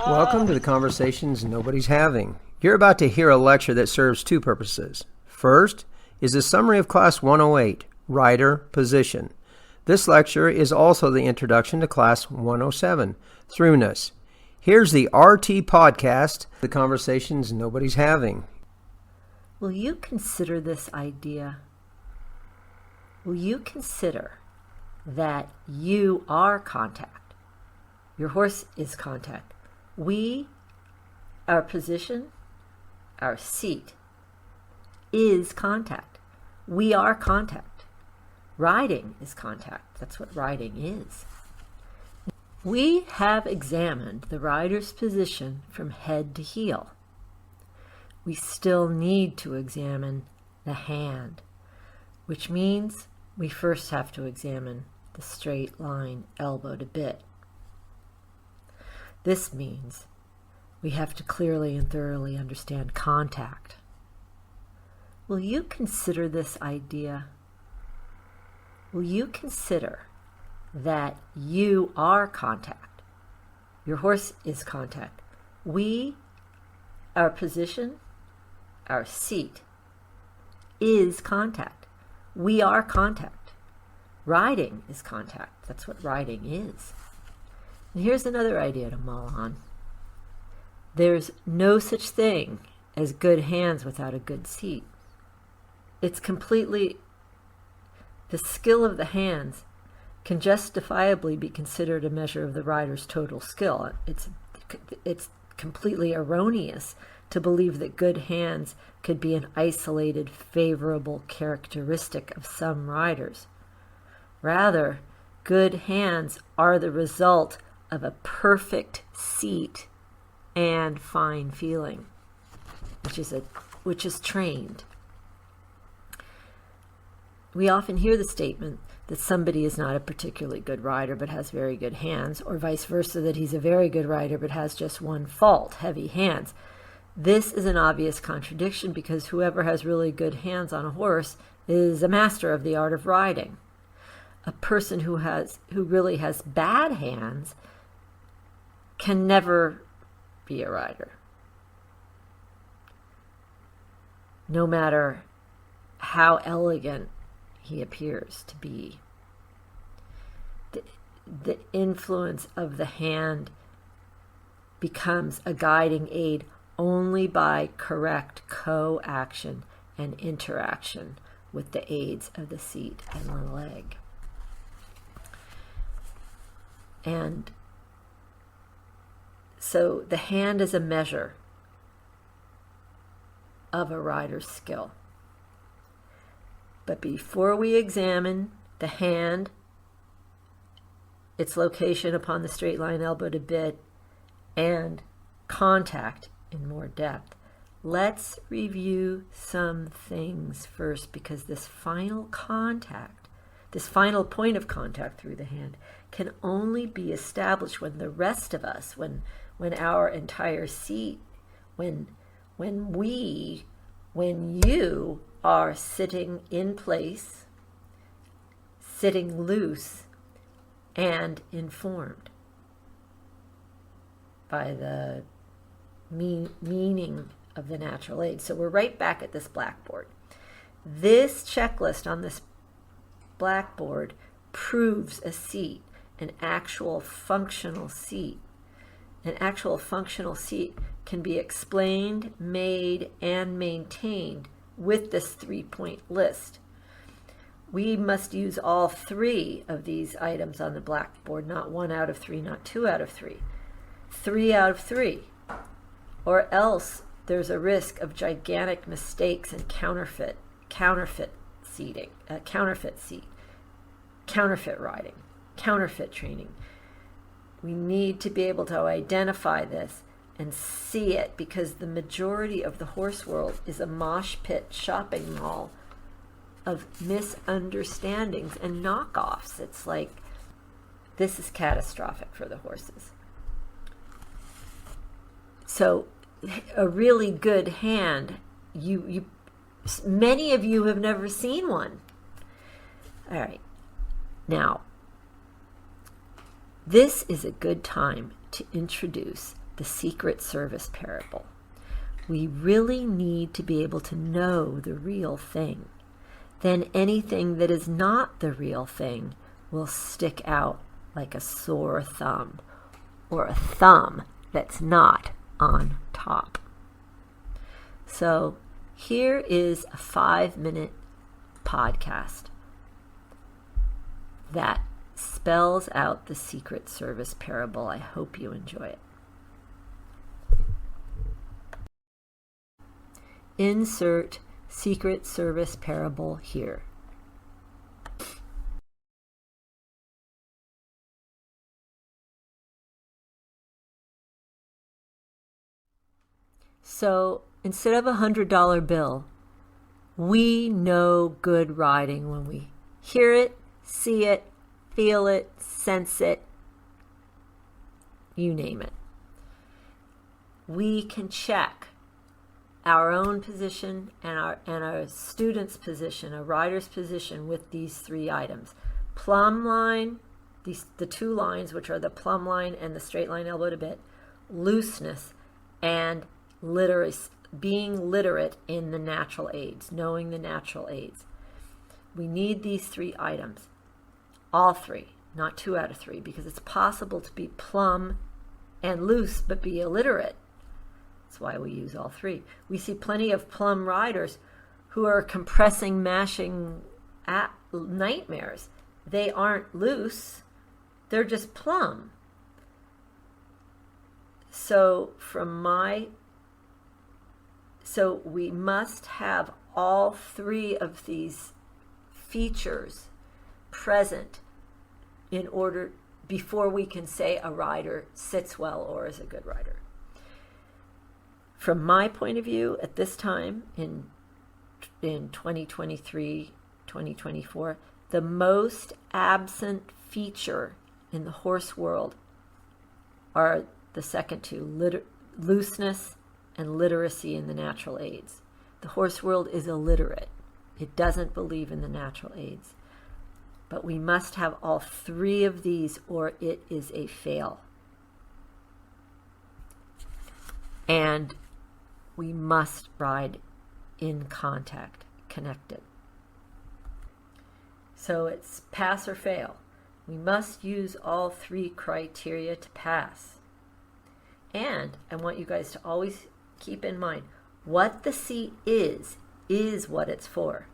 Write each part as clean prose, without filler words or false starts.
Welcome to the conversations nobody's having. You're about to hear a lecture that serves two purposes. First is a summary of Class 108, Rider Position. This lecture is also the introduction to Class 107, Throughness. Here's the RT podcast, the conversations nobody's having. Will you consider this idea? Will you consider that you are contact? Your horse is contact. We, our position, our seat, is contact. We are contact. Riding is contact. That's what riding is. We have examined the rider's position from head to heel. We still need to examine the hand, which means we first have to examine the straight line elbow to bit. This means we have to clearly and thoroughly understand contact. Will you consider this idea? Will you consider that you are contact? Your horse is contact. We, our position, our seat, is contact. We are contact. Riding is contact. That's what riding is. And here's another idea to mull on. There's no such thing as good hands without a good seat. It's completely, the skill of the hands can justifiably be considered a measure of the rider's total skill. It's completely erroneous to believe that good hands could be an isolated, favorable characteristic of some riders. Rather, good hands are the result of a perfect seat and fine feeling, which is trained. We often hear the statement that somebody is not a particularly good rider but has very good hands, or vice versa, that he's a very good rider but has just one fault, heavy hands. This is an obvious contradiction because whoever has really good hands on a horse is a master of the art of riding. A person who really has bad hands can never be a rider, no matter how elegant he appears to be. The influence of the hand becomes a guiding aid only by correct co-action and interaction with the aids of the seat and the leg. And so the hand is a measure of a rider's skill. But before we examine the hand, its location upon the straight line elbow to bit, and contact in more depth, let's review some things first, because this final contact, this final point of contact through the hand, can only be established when the rest of us, when our entire seat, when you are sitting in place, sitting loose, and informed by the meaning of the natural aid. So we're right back at this blackboard. This checklist on this blackboard proves a seat, an actual functional seat. An actual functional seat can be explained, made, and maintained with this 3-point list. We must use all 3 of these items on the blackboard, not 1 out of 3, not 2 out of 3. 3 out of 3. Or else there's a risk of gigantic mistakes and counterfeit seating, counterfeit seat, counterfeit riding, counterfeit training. We need to be able to identify this and see it, because the majority of the horse world is a mosh pit shopping mall of misunderstandings and knockoffs. It's like, this is catastrophic for the horses. So a really good hand, many of you have never seen one. All right. Now, this is a good time to introduce the Secret Service parable. We really need to be able to know the real thing. Then anything that is not the real thing will stick out like a sore thumb, or a thumb that's not on top. So here is a 5-minute podcast that spells out the Secret Service parable. I hope you enjoy it. Insert Secret Service parable here. So instead of a $100 bill, we know good riding when we hear it, see it, feel it, sense it, you name it. We can check our own position and our student's position, a rider's position, with these 3 items. Plumb line, the 2 lines, which are the plumb line and the straight line elbow to bit, looseness, and literacy, being literate in the natural aids, knowing the natural aids. We need these 3 items, all 3, not 2 out of 3, because it's possible to be plumb and loose but be illiterate. That's why we use all 3. We see plenty of plumb riders who are compressing, mashing nightmares. They aren't loose, they're just plumb. So we must have all 3 of these features present in order before we can say a rider sits well or is a good rider. From my point of view, at this time in 2023, 2024, the most absent feature in the horse world are the second 2, looseness and literacy in the natural aids. The horse world is illiterate. It doesn't believe in the natural aids. But we must have all 3 of these or it is a fail. And we must ride in contact, connected. So it's pass or fail. We must use all 3 criteria to pass. And I want you guys to always keep in mind, what the seat is what it's for.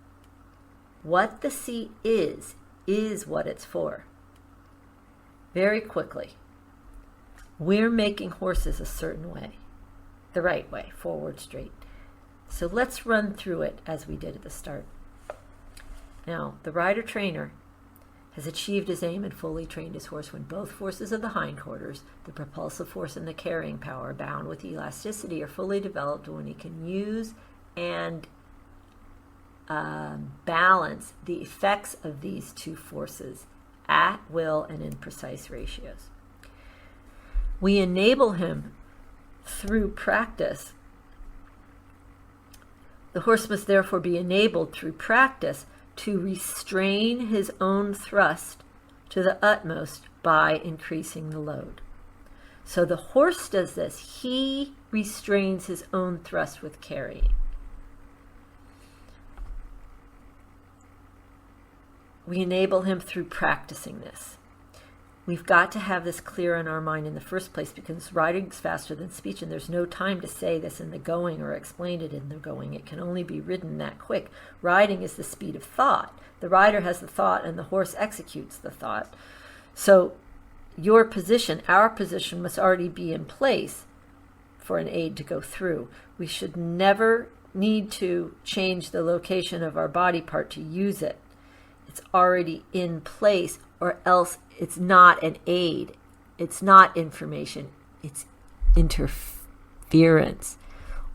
What the seat is what it's for. Very quickly, we're making horses a certain way, the right way, forward straight. So let's run through it as we did at the start. Now, the rider trainer has achieved his aim and fully trained his horse when both forces of the hindquarters, the propulsive force and the carrying power, bound with elasticity, are fully developed, when he can use and balance the effects of these 2 forces at will and in precise ratios. We enable him through practice. The horse must therefore be enabled through practice to restrain his own thrust to the utmost by increasing the load. So the horse does this. He restrains his own thrust with carrying. We enable him through practicing this. We've got to have this clear in our mind in the first place, because riding is faster than speech, and there's no time to say this in the going or explain it in the going. It can only be ridden that quick. Riding is the speed of thought. The rider has the thought and the horse executes the thought. So your position, our position, must already be in place for an aid to go through. We should never need to change the location of our body part to use it. It's already in place, or else it's not an aid. It's not information. It's interference,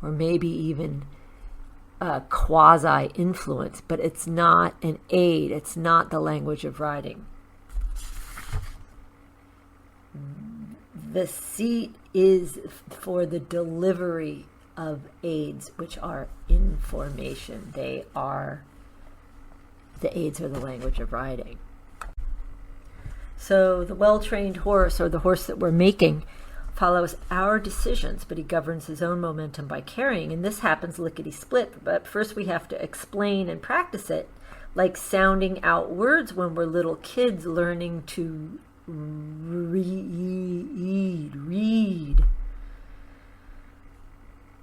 or maybe even quasi-influence, but it's not an aid. It's not the language of riding. The seat is for the delivery of aids, which are information. The aids are the language of riding. So the well-trained horse, or the horse that we're making, follows our decisions, but he governs his own momentum by carrying, and this happens lickety-split. But first we have to explain and practice it, like sounding out words when we're little kids learning to read.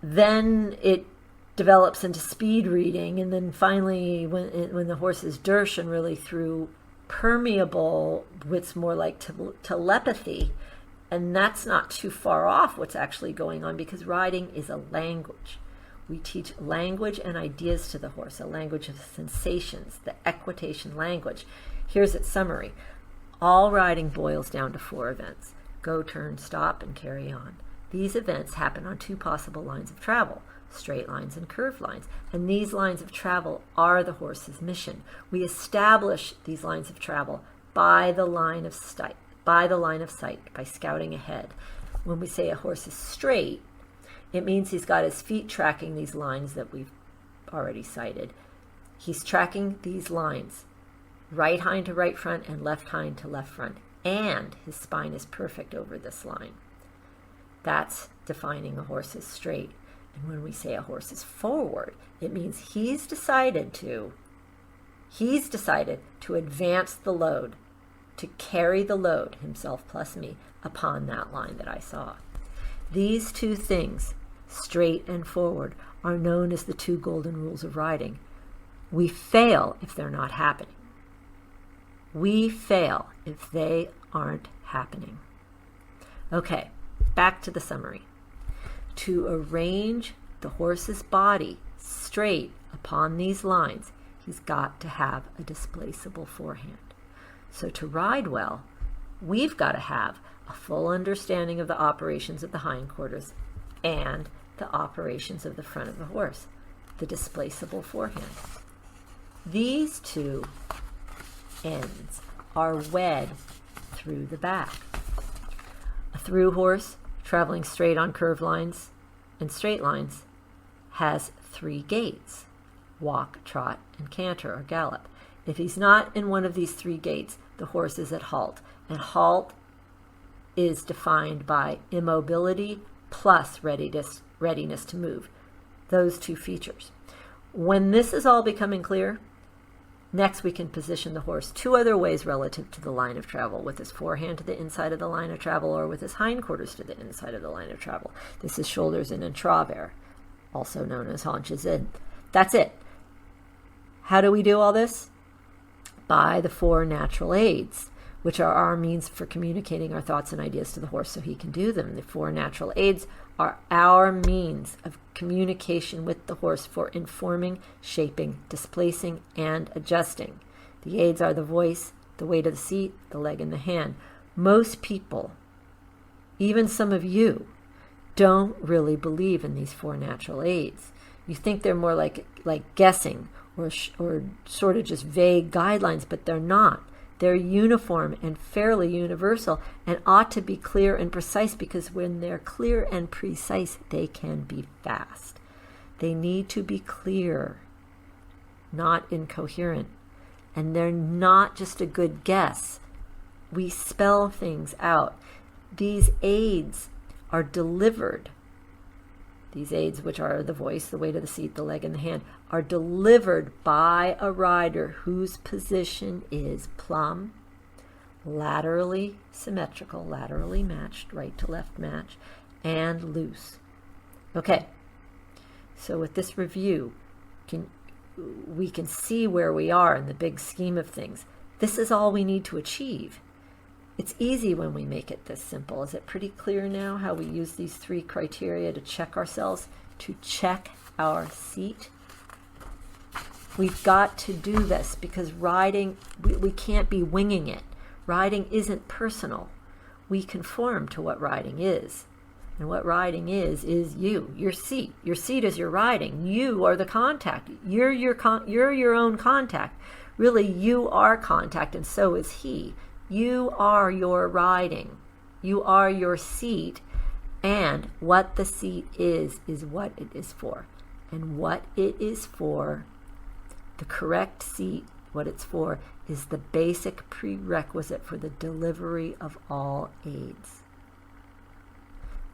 Then it develops into speed reading, and then finally when the horse is dirsch and really through permeable, it's more like telepathy. And that's not too far off what's actually going on, because riding is a language. We teach language and ideas to the horse, a language of sensations, the equitation language. Here's its summary. All riding boils down to 4 events: go, turn, stop, and carry on. These events happen on 2 possible lines of travel, straight lines and curved lines. And these lines of travel are the horse's mission. We establish these lines of travel by the line of sight, by scouting ahead. When we say a horse is straight, it means he's got his feet tracking these lines that we've already cited. He's tracking these lines, right hind to right front and left hind to left front, and his spine is perfect over this line. That's defining a horse as straight. And when we say a horse is forward, it means he's decided to advance the load, to carry the load, himself plus me, upon that line that I saw. These 2 things, straight and forward, are known as the 2 golden rules of riding. We fail if they're not happening. We fail if they aren't happening. Okay, back to the summary. To arrange the horse's body straight upon these lines, he's got to have a displaceable forehand. So to ride well, we've got to have a full understanding of the operations of the hindquarters and the operations of the front of the horse, the displaceable forehand. These 2 ends are wed through the back. A through horse traveling straight on curved lines and straight lines has 3 gaits: walk, trot, and canter or gallop. If he's not in one of these 3 gaits, the horse is at halt, and halt is defined by immobility plus readiness to move. Those 2 features. When this is all becoming clear, next we can position the horse 2 other ways relative to the line of travel: with his forehand to the inside of the line of travel, or with his hindquarters to the inside of the line of travel. This is shoulders in and travers, also known as haunches in. That's it. How do we do all this? By the 4 natural aids, which are our means for communicating our thoughts and ideas to the horse so he can do them. The 4 natural aids are our means of communication with the horse for informing, shaping, displacing, and adjusting. The aids are the voice, the weight of the seat, the leg, and the hand. Most people, even some of you, don't really believe in these 4 natural aids. You think they're more like guessing or sort of just vague guidelines, but they're not. They're uniform and fairly universal and ought to be clear and precise, because when they're clear and precise, they can be fast. They need to be clear, not incoherent. And they're not just a good guess. We spell things out. These aids are delivered. These aids, which are the voice, the weight of the seat, the leg, and the hand, are delivered by a rider whose position is plumb, laterally symmetrical, laterally matched, right to left match, and loose. Okay, so with this review, we can see where we are in the big scheme of things. This is all we need to achieve. It's easy when we make it this simple. Is it pretty clear now how we use these 3 criteria to check ourselves, to check our seat? We've got to do this because riding, we can't be winging it. Riding isn't personal. We conform to what riding is. And what riding is you, your seat. Your seat is your riding. You are the contact. You're your own contact. Really, you are contact, and so is he. You are your riding. You are your seat, and what the seat is what it is for. And what it is for, the correct seat, what it's for, is the basic prerequisite for the delivery of all aids.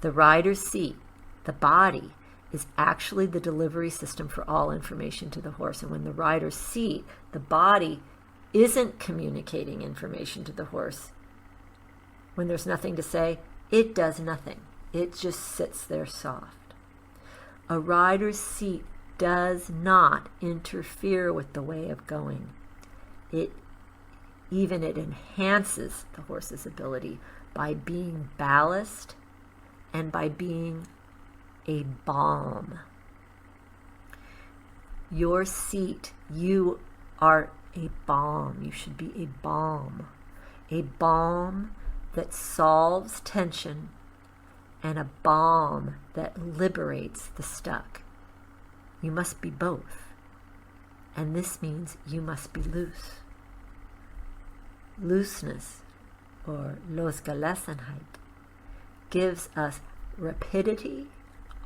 The rider's seat, the body, is actually the delivery system for all information to the horse. And when the rider's seat, the body, isn't communicating information to the horse, when there's nothing to say, it does nothing. It just sits there soft. A rider's seat does not interfere with the way of going. It enhances the horse's ability by being ballast and by being a balm. Your seat, you are a balm. You should be a balm. A balm that solves tension and a balm that liberates the stuck. You must be both. And this means you must be loose. Looseness, or Losgelassenheit, gives us rapidity,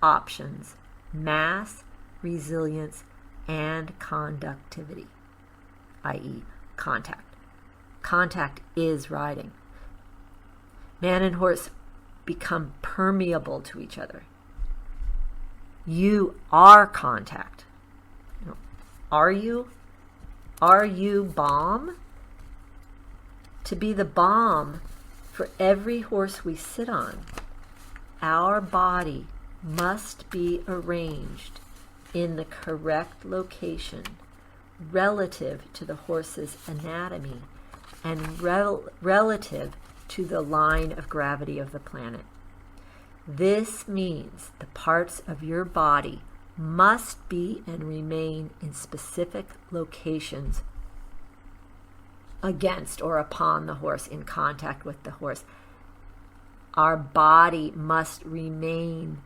options, mass, resilience, and conductivity, i.e. contact. Contact is riding. Man and horse become permeable to each other. You are contact. Are you? Are you balm? To be the balm for every horse we sit on, our body must be arranged in the correct location relative to the horse's anatomy and relative to the line of gravity of the planet. This means the parts of your body must be and remain in specific locations against or upon the horse, in contact with the horse. Our body must remain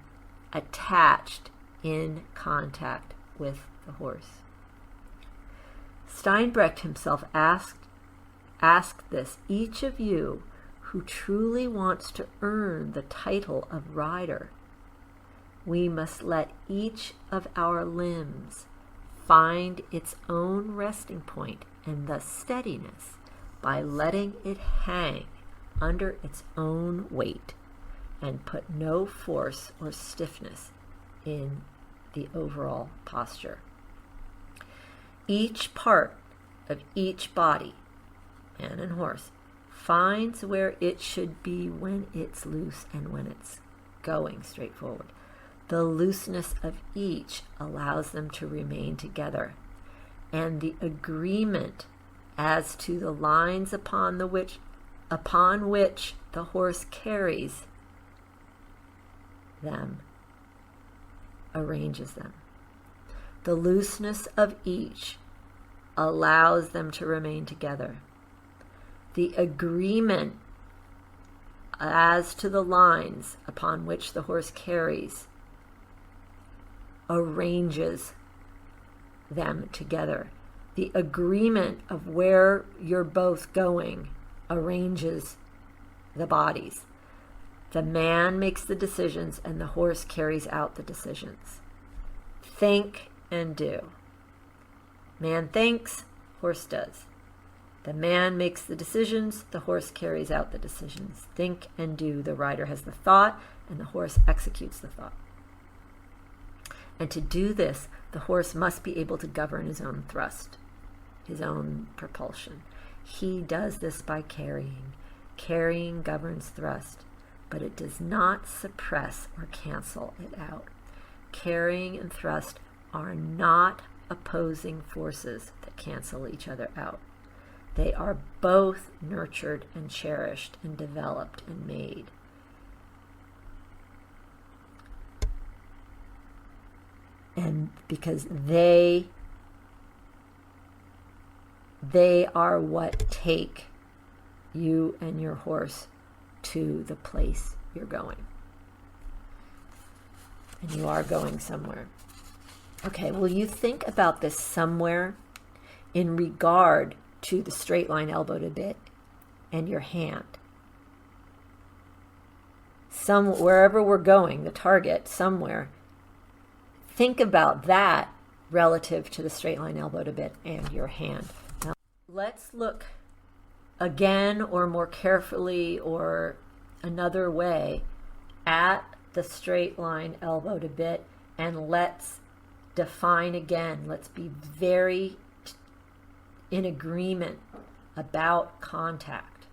attached in contact with the horse. Steinbrecht himself asked this: each of you who truly wants to earn the title of rider, we must let each of our limbs find its own resting point and thus steadiness by letting it hang under its own weight and put no force or stiffness in the overall posture. Each part of each body, man and horse, finds where it should be when it's loose and when it's going straight forward. The looseness of each allows them to remain together, and the agreement as to the lines upon which the horse carries them arranges them. The looseness of each allows them to remain together. The agreement as to the lines upon which the horse carries arranges them together. The agreement of where you're both going arranges the bodies. The man makes the decisions and the horse carries out the decisions. Think and do. Man thinks, horse does. The man makes the decisions, the horse carries out the decisions. Think and do. The rider has the thought and the horse executes the thought. And to do this, the horse must be able to govern his own thrust, his own propulsion. He does this by carrying. Carrying governs thrust, but it does not suppress or cancel it out. Carrying and thrust are not opposing forces that cancel each other out. They are both nurtured and cherished and developed and made. And because they are what take you and your horse to the place you're going. And you are going somewhere. Okay, will you think about this somewhere in regard to the straight line elbow to bit and your hand? Wherever we're going, the target, somewhere. Think about that relative to the straight line elbow to bit and your hand. Now, let's look again, or more carefully, or another way, at the straight line elbow to bit, and let's define again. Let's be very in agreement about contact.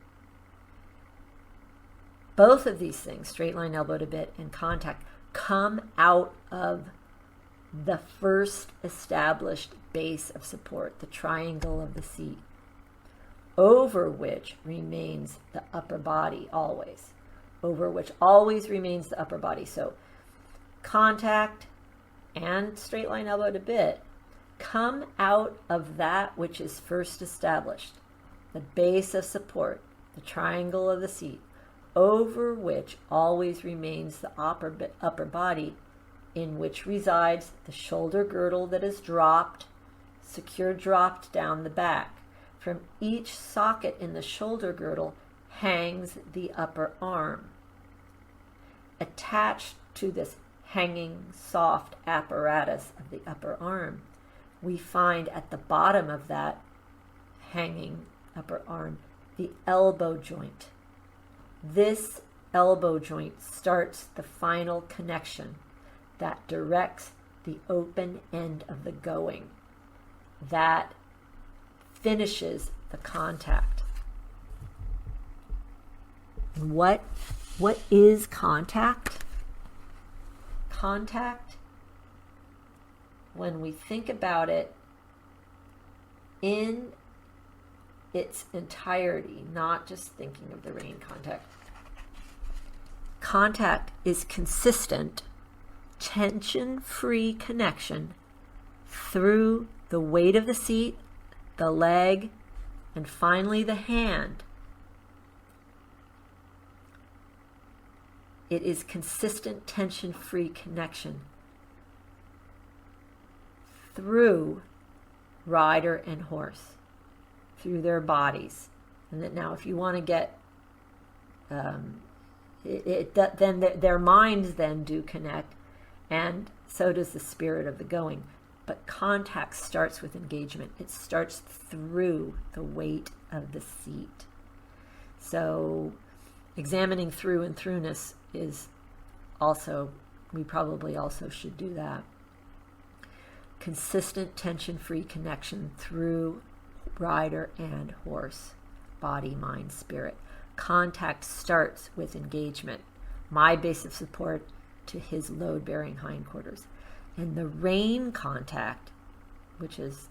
Both of these things, straight line elbow to bit and contact, come out of the first established base of support, the triangle of the seat, over which remains the upper body always, over which always remains the upper body. So contact and straight line elbow to bit come out of that which is first established, the base of support, the triangle of the seat, over which always remains the upper body, in which resides the shoulder girdle that is dropped, secure dropped down the back. From each socket in the shoulder girdle hangs the upper arm. Attached to this hanging soft apparatus of the upper arm, we find at the bottom of that hanging upper arm the elbow joint. This elbow joint starts the final connection that directs the open end of the going, that finishes the contact. What is contact? Contact, when we think about it in its entirety, not just thinking of the rein contact, contact is consistent, tension-free connection through the weight of the seat, the leg, and finally the hand. It is consistent, tension-free connection through rider and horse, through their bodies. And that now, if you want to get then their minds then do connect, and so does the spirit of the going. But contact starts with engagement. It starts through the weight of the seat. So examining through and throughness is also, we probably also should do that. Consistent tension-free connection through rider and horse, body, mind, spirit. Contact starts with engagement, my base of support to his load-bearing hindquarters. And the rein contact, which is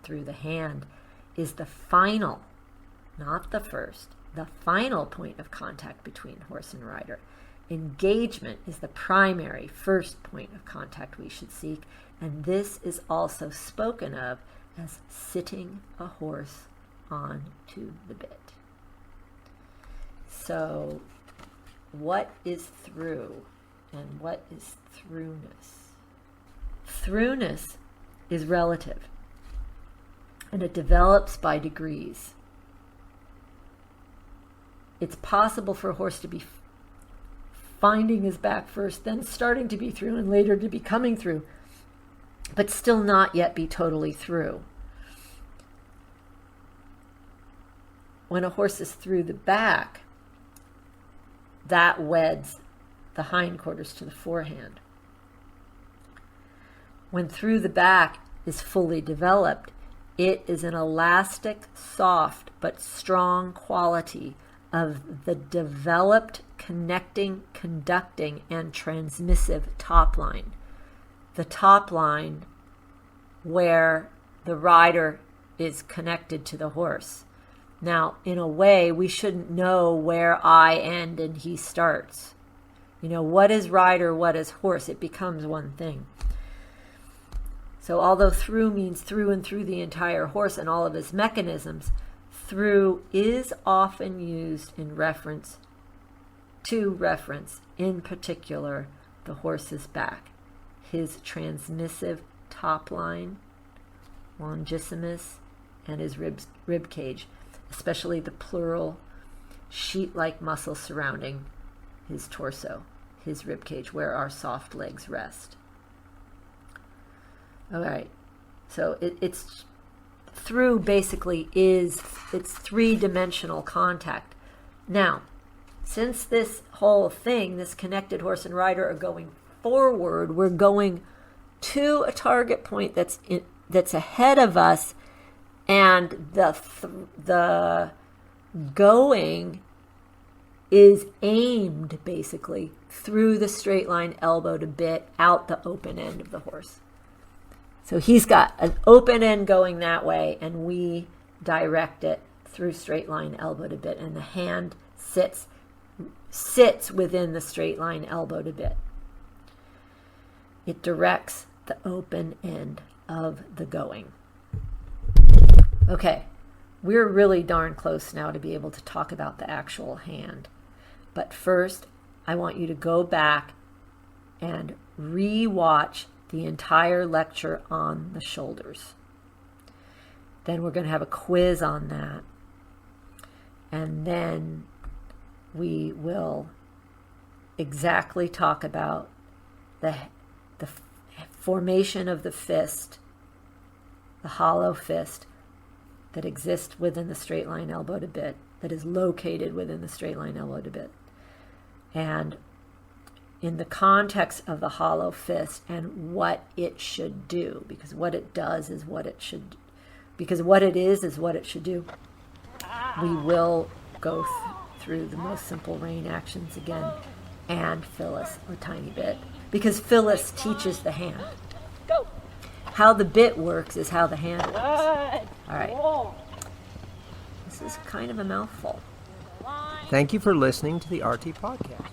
through the hand, is the final, not the first, the final point of contact between horse and rider. Engagement is the primary first point of contact we should seek, and this is also spoken of as sitting a horse onto the bit. So, what is through and what is throughness? Throughness is relative, and it develops by degrees. It's possible for a horse to be finding his back first, then starting to be through, and later to be coming through, but still not yet be totally through. When a horse is through the back, that weds the hindquarters to the forehand. When through the back is fully developed, it is an elastic, soft, but strong quality of the developed connecting, conducting, and transmissive top line. The top line where the rider is connected to the horse. Now, in a way, we shouldn't know where I end and he starts. You know, what is rider, what is horse? It becomes one thing. So although through means through and through the entire horse and all of his mechanisms, through is often used in reference, in particular, the horse's back, his transmissive top line, longissimus, and his rib cage, especially the pleural sheet-like muscle surrounding his torso, his rib cage, where our soft legs rest. All right, so it's through basically it's three-dimensional contact. Now, Since this whole thing, this connected horse and rider, are going forward, we're going to a target point that's ahead of us, and the going is aimed basically through the straight line elbow to bit out the open end of the horse. So he's got an open end going that way, and we direct it through straight line elbow to bit, and the hand sits within the straight line elbow to bit. It directs the open end of the going. Okay, we're really darn close now to be able to talk about the actual hand. But first, I want you to go back and re-watch the entire lecture on the shoulders. Then we're going to have a quiz on that. And then we will exactly talk about the formation of the fist, the hollow fist that exists within the straight line elbow to bit, that is located within the straight line elbow to bit. And in the context of the hollow fist and what it should do, because what it does is what it should, because what it is what it should do, we will go through the most simple rein actions again and Phyllis a tiny bit, because Phyllis teaches the hand. How the bit works is how the hand works. All right. This is kind of a mouthful. Thank you for listening to the RT Podcast.